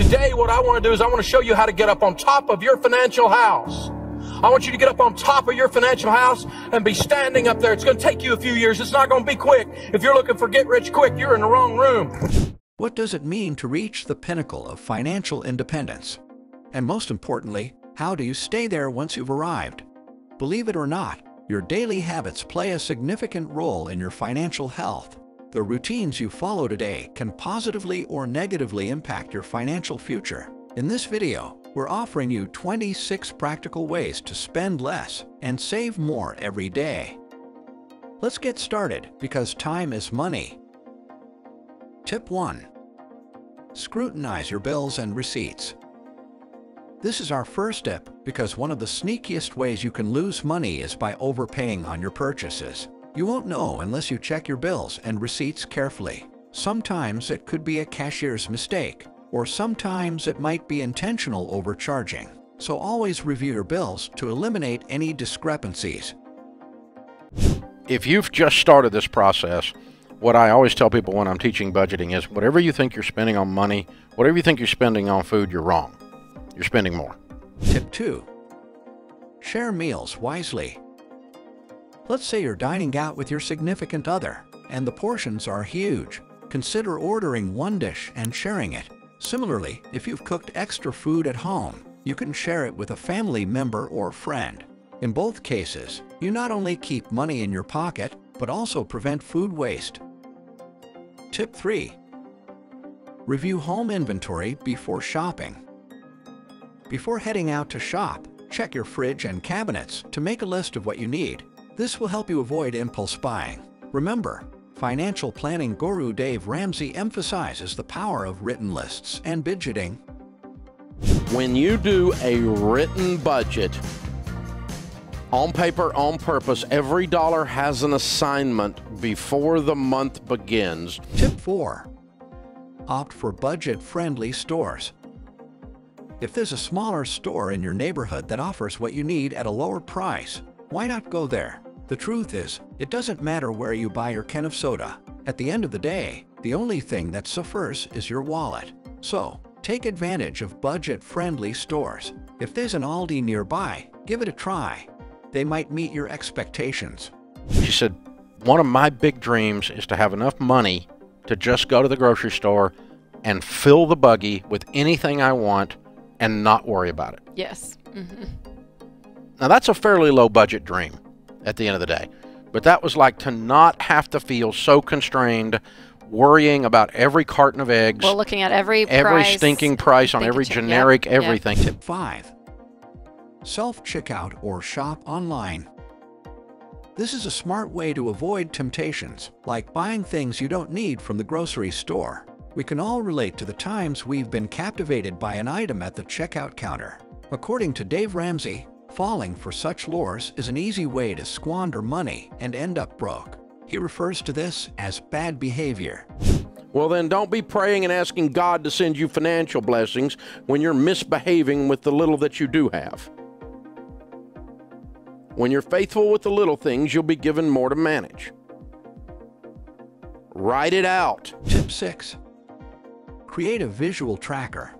Today, what I want to do is I want to show you how to get up on top of your financial house. I want you to get up on top of your financial house and be standing up there. It's going to take you a few years. It's not going to be quick. If you're looking for get rich quick, you're in the wrong room. What does it mean to reach the pinnacle of financial independence? And most importantly, how do you stay there once you've arrived? Believe it or not, your daily habits play a significant role in your financial health. The routines you follow today can positively or negatively impact your financial future. In this video, we're offering you 26 practical ways to spend less and save more every day. Let's get started because time is money. Tip 1. Scrutinize your bills and receipts. This is our first step because one of the sneakiest ways you can lose money is by overpaying on your purchases. You won't know unless you check your bills and receipts carefully. Sometimes it could be a cashier's mistake, or sometimes it might be intentional overcharging. So always review your bills to eliminate any discrepancies. If you've just started this process, what I always tell people when I'm teaching budgeting is whatever you think you're spending on money, whatever you think you're spending on food, you're wrong. You're spending more. Tip 2. Share meals wisely. Let's say you're dining out with your significant other, and the portions are huge. Consider ordering one dish and sharing it. Similarly, if you've cooked extra food at home, you can share it with a family member or friend. In both cases, you not only keep money in your pocket, but also prevent food waste. Tip 3. Review home inventory before shopping. Before heading out to shop, check your fridge and cabinets to make a list of what you need. This will help you avoid impulse buying. Remember, financial planning guru Dave Ramsey emphasizes the power of written lists and budgeting. When you do a written budget, on paper, on purpose, every dollar has an assignment before the month begins. Tip 4. Opt for budget-friendly stores. If there's a smaller store in your neighborhood that offers what you need at a lower price, why not go there? The truth is, it doesn't matter where you buy your can of soda. At the end of the day, the only thing that suffers is your wallet. So, take advantage of budget-friendly stores. If there's an Aldi nearby, give it a try. They might meet your expectations. She said, one of my big dreams is to have enough money to just go to the grocery store and fill the buggy with anything I want and not worry about it. Yes. Mm-hmm. Now that's a fairly low budget dream at the end of the day, but that was like to not have to feel so constrained worrying about every carton of eggs. Well, looking at every stinking price on every generic everything. Yep. Tip 5. Self-checkout or shop online. This is a smart way to avoid temptations, like buying things you don't need from the grocery store. We can all relate to the times we've been captivated by an item at the checkout counter. According to Dave Ramsey, falling for such lures is an easy way to squander money and end up broke. He refers to this as bad behavior. Well, then don't be praying and asking God to send you financial blessings when you're misbehaving with the little that you do have. When you're faithful with the little things, you'll be given more to manage. Write it out. Tip 6. Create a visual tracker.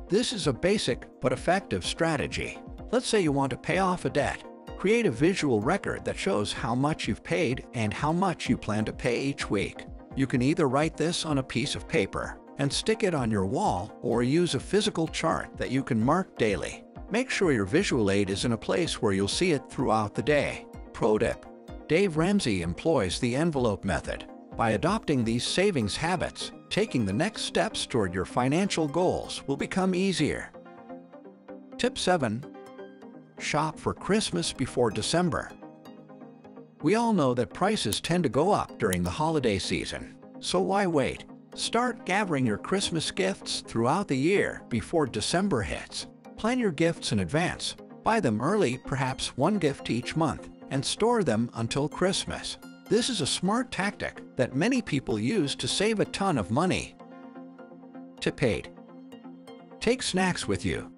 This is a basic but effective strategy. Let's say you want to pay off a debt. Create a visual record that shows how much you've paid and how much you plan to pay each week. You can either write this on a piece of paper and stick it on your wall or use a physical chart that you can mark daily. Make sure your visual aid is in a place where you'll see it throughout the day. Pro tip: Dave Ramsey employs the envelope method. By adopting these savings habits, taking the next steps toward your financial goals will become easier. Tip 7. Shop for Christmas before December. We all know that prices tend to go up during the holiday season, so why wait? Start gathering your Christmas gifts throughout the year before December hits. Plan your gifts in advance, buy them early, perhaps one gift each month, and store them until Christmas. This is a smart tactic that many people use to save a ton of money. Tip 8. Take snacks with you.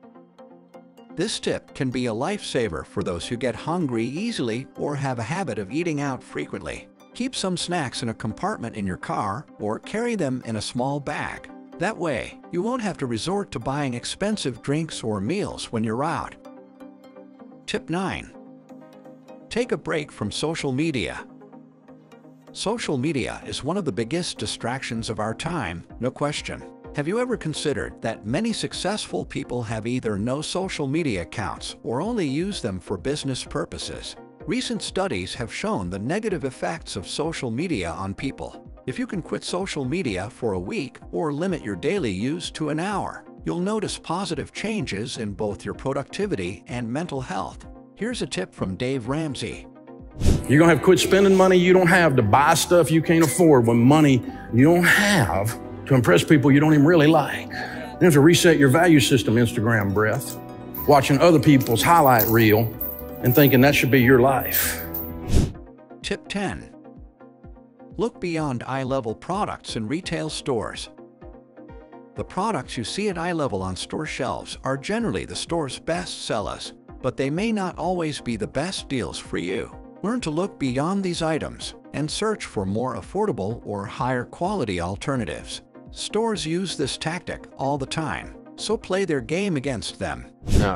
This tip can be a lifesaver for those who get hungry easily or have a habit of eating out frequently. Keep some snacks in a compartment in your car or carry them in a small bag. That way, you won't have to resort to buying expensive drinks or meals when you're out. Tip 9. Take a break from social media. Social media is one of the biggest distractions of our time, no question. Have you ever considered that many successful people have either no social media accounts or only use them for business purposes? Recent studies have shown the negative effects of social media on people. If you can quit social media for a week or limit your daily use to an hour, you'll notice positive changes in both your productivity and mental health. Here's a tip from Dave Ramsey. You're going to have to quit spending money you don't have to buy stuff you can't afford when money you don't have to impress people you don't even really like. You have to reset your value system, Instagram breath, watching other people's highlight reel and thinking that should be your life. Tip 10. Look beyond eye-level products in retail stores. The products you see at eye level on store shelves are generally the store's best sellers, but they may not always be the best deals for you. Learn to look beyond these items and search for more affordable or higher quality alternatives. Stores use this tactic all the time, so play their game against them.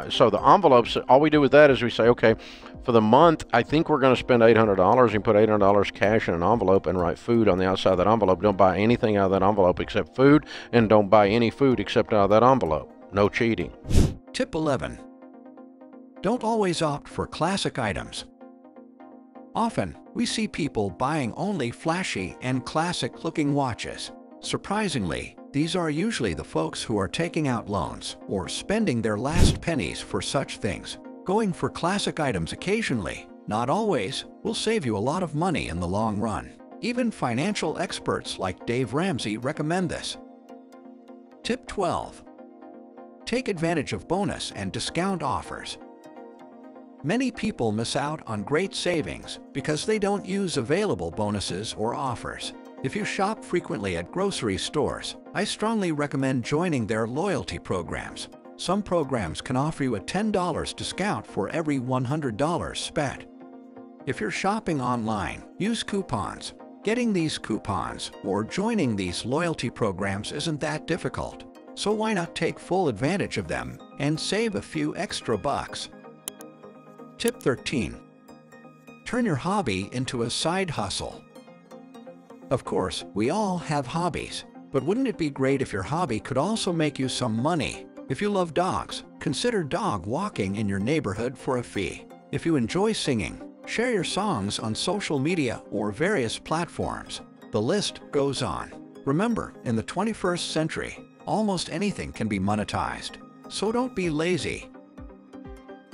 So the envelopes, all we do with that is we say, okay, for the month, I think we're going to spend $800 and put $800 cash in an envelope and write food on the outside of that envelope. Don't buy anything out of that envelope except food, and don't buy any food except out of that envelope. No cheating. Tip 11. Don't always opt for classic items. Often, we see people buying only flashy and classic-looking watches. Surprisingly, these are usually the folks who are taking out loans or spending their last pennies for such things. Going for classic items occasionally, not always, will save you a lot of money in the long run. Even financial experts like Dave Ramsey recommend this. Tip 12. Take advantage of bonus and discount offers. Many people miss out on great savings because they don't use available bonuses or offers. If you shop frequently at grocery stores, I strongly recommend joining their loyalty programs. Some programs can offer you a $10 discount for every $100 spent. If you're shopping online, use coupons. Getting these coupons or joining these loyalty programs isn't that difficult, so why not take full advantage of them and save a few extra bucks? Tip 13. Turn your hobby into a side hustle. Of course, we all have hobbies, but wouldn't it be great if your hobby could also make you some money? If you love dogs, consider dog walking in your neighborhood for a fee. If you enjoy singing, share your songs on social media or various platforms. The list goes on. Remember, in the 21st century, almost anything can be monetized, so don't be lazy.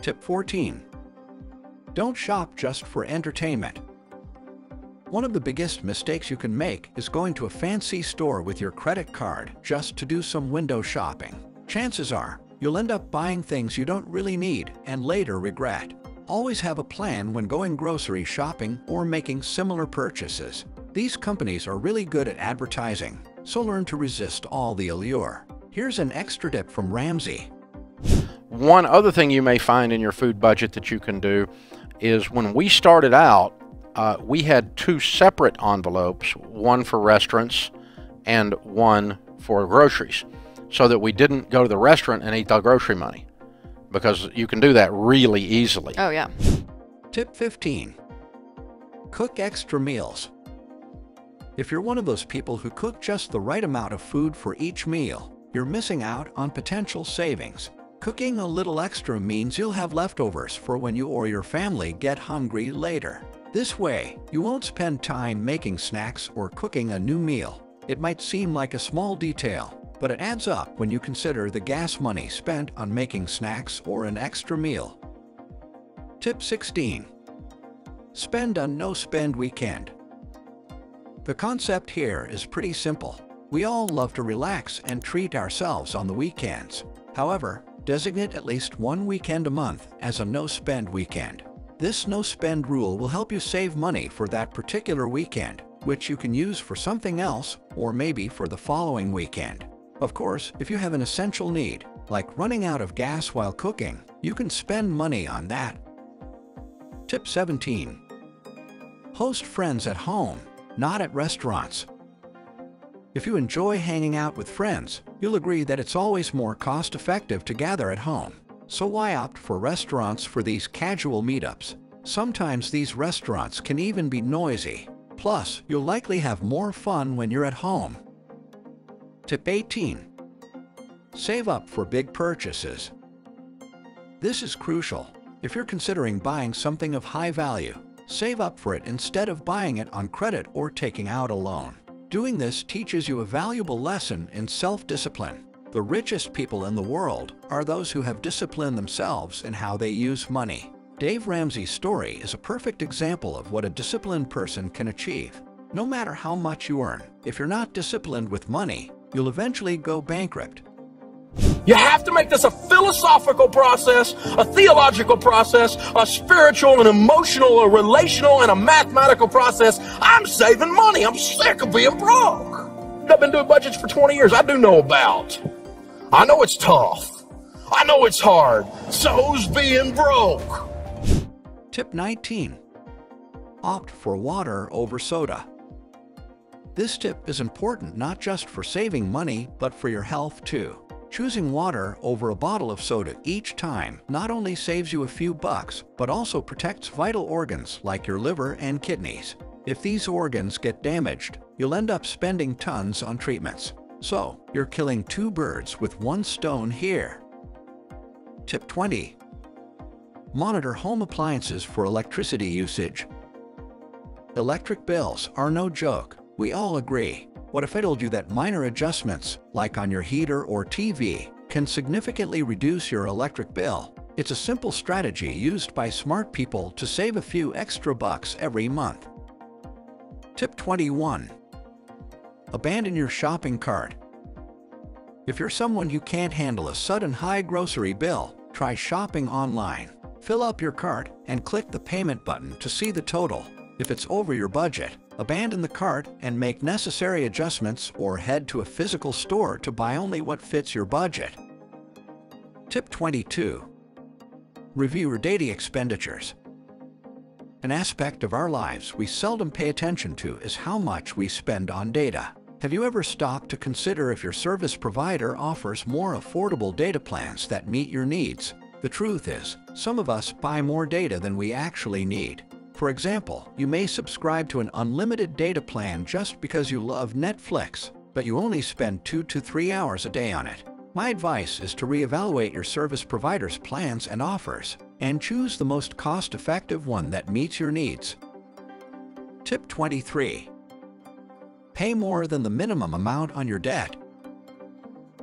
Tip 14. Don't shop just for entertainment. One of the biggest mistakes you can make is going to a fancy store with your credit card just to do some window shopping. Chances are, you'll end up buying things you don't really need and later regret. Always have a plan when going grocery shopping or making similar purchases. These companies are really good at advertising, so learn to resist all the allure. Here's an extra tip from Ramsey. One other thing you may find in your food budget that you can do is when we started out, we had two separate envelopes, one for restaurants and one for groceries, so that we didn't go to the restaurant and eat the grocery money, because you can do that really easily. Oh, yeah. Tip 15. Cook extra meals. If you're one of those people who cook just the right amount of food for each meal, you're missing out on potential savings. Cooking a little extra means you'll have leftovers for when you or your family get hungry later. This way, you won't spend time making snacks or cooking a new meal. It might seem like a small detail, but it adds up when you consider the gas money spent on making snacks or an extra meal. Tip 16. Spend a no-spend weekend. The concept here is pretty simple. We all love to relax and treat ourselves on the weekends. However, designate at least one weekend a month as a no-spend weekend. This no-spend rule will help you save money for that particular weekend, which you can use for something else or maybe for the following weekend. Of course, if you have an essential need, like running out of gas while cooking, you can spend money on that. Tip 17. Host friends at home, not at restaurants. If you enjoy hanging out with friends, you'll agree that it's always more cost-effective to gather at home. So why opt for restaurants for these casual meetups? Sometimes these restaurants can even be noisy. Plus, you'll likely have more fun when you're at home. Tip 18. Save up for big purchases. This is crucial. If you're considering buying something of high value, save up for it instead of buying it on credit or taking out a loan. Doing this teaches you a valuable lesson in self-discipline. The richest people in the world are those who have disciplined themselves in how they use money. Dave Ramsey's story is a perfect example of what a disciplined person can achieve. No matter how much you earn, if you're not disciplined with money, you'll eventually go bankrupt. You have to make this a philosophical process, a theological process, a spiritual and emotional, a relational and a mathematical process. I'm saving money. I'm sick of being broke. I've been doing budgets for 20 years. I do know about. I know it's tough. I know it's hard. So's being broke. Tip 19. Opt for water over soda. This tip is important not just for saving money, but for your health too. Choosing water over a bottle of soda each time not only saves you a few bucks, but also protects vital organs like your liver and kidneys. If these organs get damaged, you'll end up spending tons on treatments. So, you're killing two birds with one stone here. Tip 20. Monitor home appliances for electricity usage. Electric bills are no joke. We all agree. What if I told you that minor adjustments, like on your heater or TV, can significantly reduce your electric bill? It's a simple strategy used by smart people to save a few extra bucks every month. Tip 21. Abandon your shopping cart. If you're someone who can't handle a sudden high grocery bill, try shopping online. Fill up your cart and click the payment button to see the total. If it's over your budget, abandon the cart and make necessary adjustments or head to a physical store to buy only what fits your budget. Tip 22. Review your daily expenditures. An aspect of our lives we seldom pay attention to is how much we spend on data. Have you ever stopped to consider if your service provider offers more affordable data plans that meet your needs? The truth is, some of us buy more data than we actually need. For example, you may subscribe to an unlimited data plan just because you love Netflix, but you only spend 2 to 3 hours a day on it. My advice is to reevaluate your service provider's plans and offers, and choose the most cost-effective one that meets your needs. Tip 23. Pay more than the minimum amount on your debt.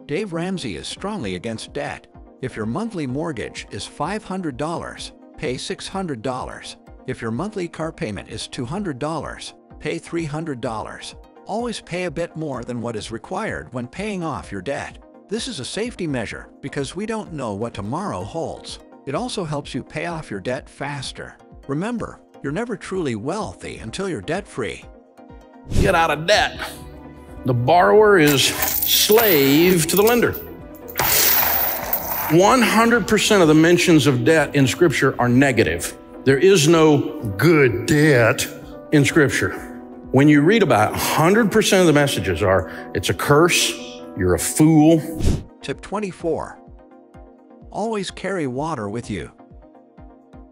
Dave Ramsey is strongly against debt. If your monthly mortgage is $500, pay $600. If your monthly car payment is $200, pay $300. Always pay a bit more than what is required when paying off your debt. This is a safety measure because we don't know what tomorrow holds. It also helps you pay off your debt faster. Remember, you're never truly wealthy until you're debt-free. Get out of debt. The borrower is slave to the lender. 100% of the mentions of debt in Scripture are negative. There is no good debt in Scripture. When you read about it, 100% of the messages are, it's a curse, you're a fool. Tip 24. Always carry water with you.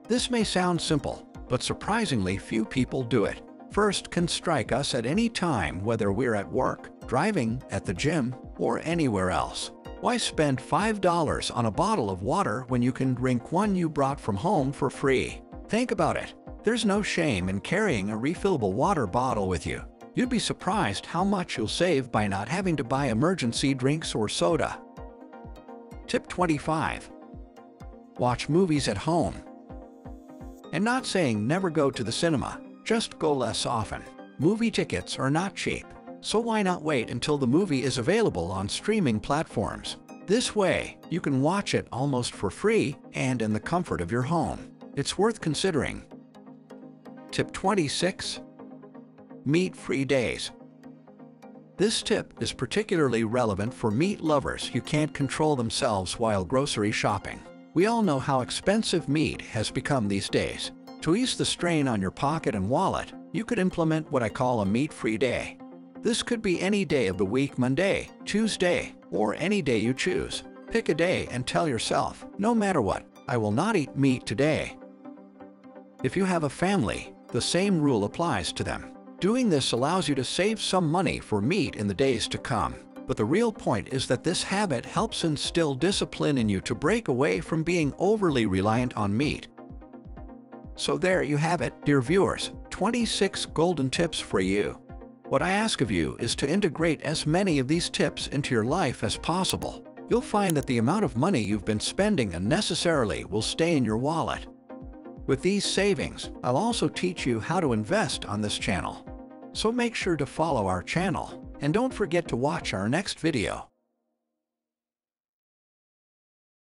This may sound simple, but surprisingly few people do it. Thirst can strike us at any time, whether we're at work, driving, at the gym, or anywhere else. Why spend $5 on a bottle of water when you can drink one you brought from home for free? Think about it. There's no shame in carrying a refillable water bottle with you. You'd be surprised how much you'll save by not having to buy emergency drinks or soda. Tip 25. Watch movies at home. And not saying never go to the cinema, just go less often. Movie tickets are not cheap, so why not wait until the movie is available on streaming platforms? This way, you can watch it almost for free and in the comfort of your home. It's worth considering. Tip 26. Meat-free days. This tip is particularly relevant for meat lovers who can't control themselves while grocery shopping. We all know how expensive meat has become these days. To ease the strain on your pocket and wallet, you could implement what I call a meat-free day. This could be any day of the week, Monday, Tuesday, or any day you choose. Pick a day and tell yourself, no matter what, I will not eat meat today. If you have a family, the same rule applies to them. Doing this allows you to save some money for meat in the days to come. But the real point is that this habit helps instill discipline in you to break away from being overly reliant on meat. So there you have it, dear viewers, 26 golden tips for you. What I ask of you is to integrate as many of these tips into your life as possible. You'll find that the amount of money you've been spending unnecessarily will stay in your wallet. With these savings, I'll also teach you how to invest on this channel. So make sure to follow our channel, and don't forget to watch our next video.